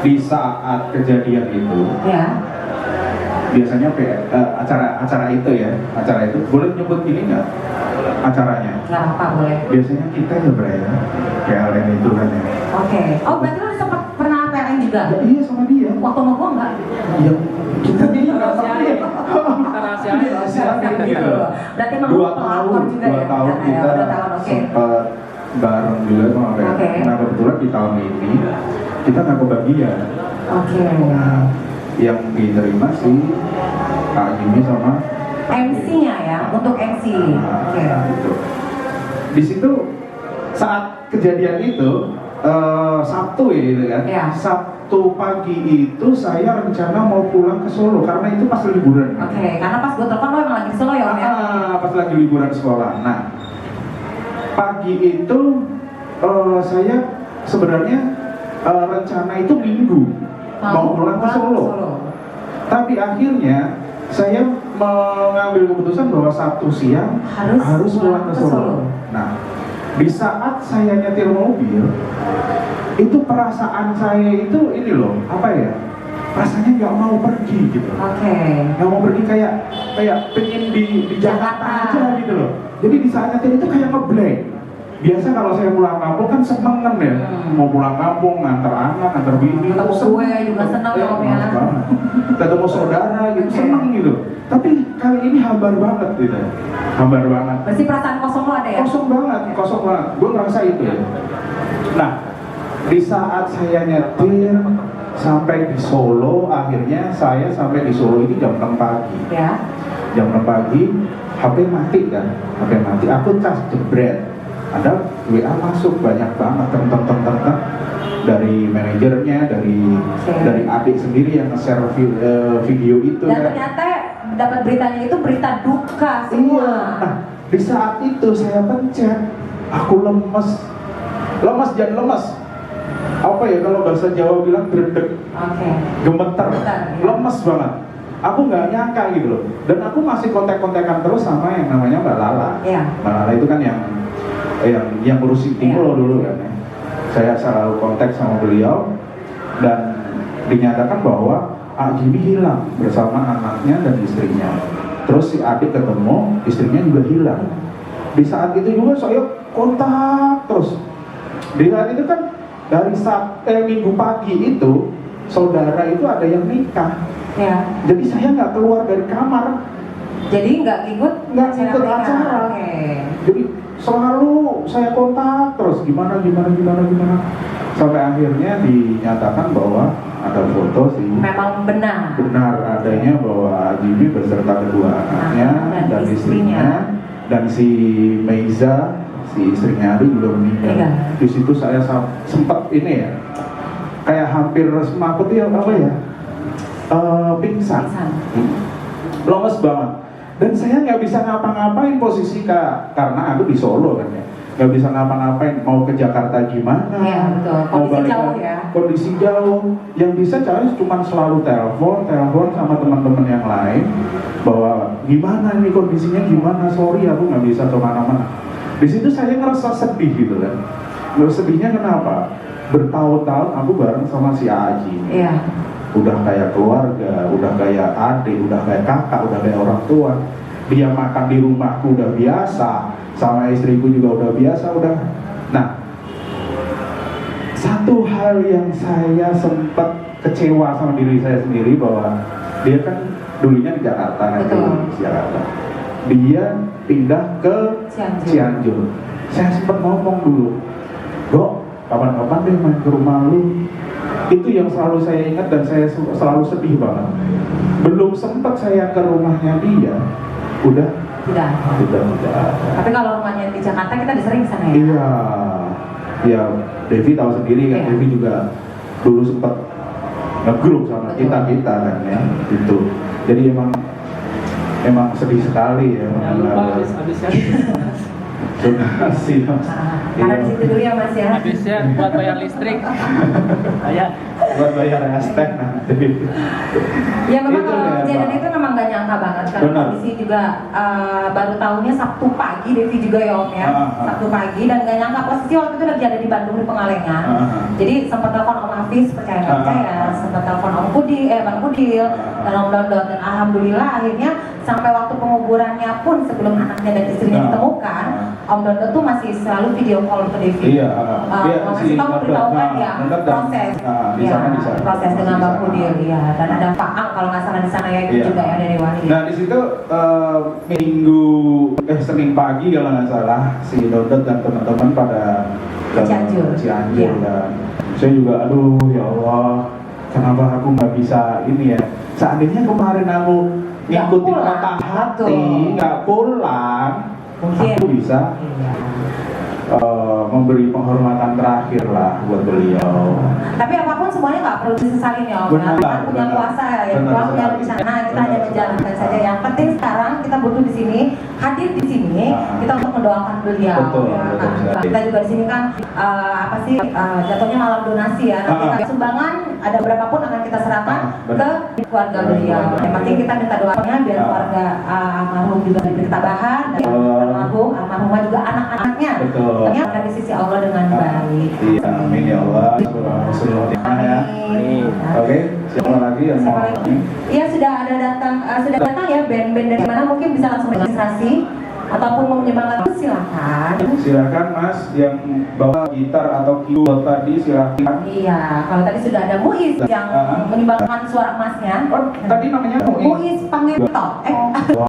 di saat kejadian itu, Ya. biasanya acara itu ya, acara itu boleh nyebut ini nggak acaranya? Nggak apa boleh. Biasanya kita ya Bray, PLN itu kan ya. Oke. Oh berarti lu sempat pernah PLN juga? Ya, iya sama dia. Waktu sama gua nggak? Ya, kita ini rahasiain. Kita rahasiain gitu. Berarti emang 2 lu pelakor tahun, juga 2 ya? tahun Ya, kita 2 tahun, oke. sempat bareng juga sama PLN. Oke. Nah kebetulan di tahun ini kita nggak kebagian. Oke. Nah, yang diterima sih Kak Jimmy sama MC-nya ya, untuk MC. Oke. Gitu. Di situ saat kejadian itu Sabtu ya gitu kan. Ya. Sabtu pagi itu saya rencana mau pulang ke Solo karena itu pas liburan. Oke, karena pas gue telepon lo emang lagi di Solo ya Om ya? Pas lagi liburan sekolah. Nah, pagi itu saya sebenarnya rencana itu Minggu mau pulang ke Solo. Tapi akhirnya saya mengambil keputusan bahwa Sabtu siang harus pulang ke Solo. Nah, di saat saya nyetir mobil, itu perasaan saya itu ini loh, apa ya? Rasanya nggak mau pergi gitu. Oke. Nggak mau pergi kayak pengen di Jakarta aja gitu loh. Jadi di saat nyetir itu kayak ngeblank. Biasa kalau saya pulang kampung kan seneng kan ya, mau pulang kampung, nganter anak, nganter bini, ketemu gue juga seneng ya Om ya. Ketemu saudara gitu, seneng gitu. Tapi kali ini hambar banget gitu, hambar banget. Berarti perasaan kosong lo ada ya? Kosong banget. Gue ngerasa itu ya. Nah, di saat saya nyetir sampai di Solo, akhirnya saya sampai di Solo ini jam 6 pagi. Ya. Jam 6 pagi, HP mati kan, HP mati. Aku cas jebret. Ada WA masuk banyak banget dari manajernya, dari adik sendiri yang nge-share video itu. Dan ternyata dapat beritanya itu berita duka semua. Iya. Nah, di saat itu saya pencet, aku lemes dan lemes. Apa ya kalau bahasa Jawa bilang gredeg, gemeter, lemes banget. Aku nggak nyangka gitu loh. Dan aku masih kontak-kontakan terus sama yang namanya Mbak Lala. Iya. Mbak Lala itu kan yang ngurusin Timur dulu kan ya. Saya selalu kontak sama beliau dan dinyatakan bahwa Jimmy hilang bersama anaknya dan istrinya. Terus si adik ketemu, istrinya juga hilang. Di saat itu juga saya kontak terus. Di saat itu kan dari Minggu pagi itu saudara itu ada yang nikah. Ya. Jadi saya nggak keluar dari kamar. Jadi nggak ikut acara. Jadi selalu saya kontak terus gimana sampai akhirnya dinyatakan bahwa ada foto sih. Memang benar adanya bahwa Jimmy beserta kedua anaknya dan istrinya dan si Meiza, si istrinya Ari juga meninggal. Di situ saya sempat ini ya, kayak hampir semaput ya apa ya, pingsan. Lemes banget. Dan saya nggak bisa ngapa-ngapain posisi karena aku di Solo kan ya, nggak bisa ngapa-ngapain, mau ke Jakarta gimana, mau balik jauh ya, kondisi jauh, yang bisa cari cuma selalu telepon sama teman-teman yang lain bahwa gimana ini kondisinya gimana, sorry aku nggak bisa kemana-mana. Di situ saya ngerasa sedih gitu kan. Sedihnya kenapa? Bertahun-tahun aku bareng sama si Aji. Iya. Udah kayak keluarga, udah kayak adik, udah kayak kakak, udah kayak orang tua. Dia makan di rumahku udah biasa, sama istriku juga udah biasa, udah. Nah, satu hal yang saya sempat kecewa sama diri saya sendiri bahwa dia kan dulunya di Jakarta, di Jakarta. Dia pindah ke Cianjur. Saya sempat ngomong dulu, Dok, kapan-kapan deh main ke rumah lu. Itu yang selalu saya ingat dan saya selalu sedih banget. Belum sempat saya ke rumahnya dia, udah. Tapi kalau rumahnya di Jakarta kita udah sering sana ya? Iya, Devi tahu sendiri kan. Devi juga dulu sempat nge-group sama kita kan ya, gitu. Jadi emang sedih sekali ya. Jangan lupa habisnya. Terima kasih Mas. Karena di situ dulu ya Mas ya. Habisnya buat bayar listrik. Kayak buat bayar hashtag nanti. Ya memang Itu kalau ya, kejadian Pak. itu memang gak nyangka banget karena Benar. kondisi juga baru tahunya Sabtu pagi, Devi juga ya Om ya. Sabtu pagi dan gak nyangka posisi waktu itu lagi ada di Bandung di Pengalengan. Jadi sempat telepon Om Hafiz, percaya nggak percaya, sempat telepon Om Bang Budil dan Om Dondot, dan alhamdulillah akhirnya sampai waktu penguburannya pun sebelum anaknya dan istrinya ditemukan, Om Dondot tuh masih selalu video call ke Devi. Iya, dia Masih tahu beritahukan ya proses, di sana bisa. proses dengan Bang Budil, ya. Dan ada Pak Ang kalau nggak salah di sana ya itu Iya. juga ya dari Wali. Nah di situ Senin pagi kalau nggak salah si Dodot dan teman-teman pada ke Cianjur. Cianjur Iya. dan saya juga aduh ya Allah kenapa aku nggak bisa ini ya, seandainya kemarin aku Nggak ngikutin pulang. kata hati Betul. nggak pulang Mungkin. aku bisa Iya. memberi penghormatan terakhir lah buat beliau. Tapi apapun semuanya nggak perlu disesalin ya Om. Benar, Kita punya benar. kuasa ya, Benar Tuhan punya sekali. rencana, kita Benar hanya menjalankan sekali. saja. Yang penting sekarang kita butuh di sini, hadir di sini, kita untuk mendoakan beliau. Betul, Ya, betul kan? sekali. Kita juga di sini kan apa sih jatuhnya malam donasi ya. Nanti kita sumbangan ada berapapun akan kita serahkan benar. ke keluarga Benar, beliau. benar. Yang penting kita minta doanya biar keluarga almarhum juga diberi ketabahan, dan almarhumah juga anak-anaknya. Betul. Ternyata di sisi Allah dengan baik. Iya, amin ya Allah. Rasulullah ya. Amin. Oke, siapa lagi yang mau? Siapa lagi? Iya sudah datang ya band-band dari mana, mungkin bisa langsung registrasi ataupun mau menyumbang silakan. Silakan Mas yang bawa gitar atau keyboard tadi silakan. Iya, kalau tadi sudah ada Muiz yang menyumbangkan suara emasnya. Oh, tadi namanya Muiz. Muiz Pangeto.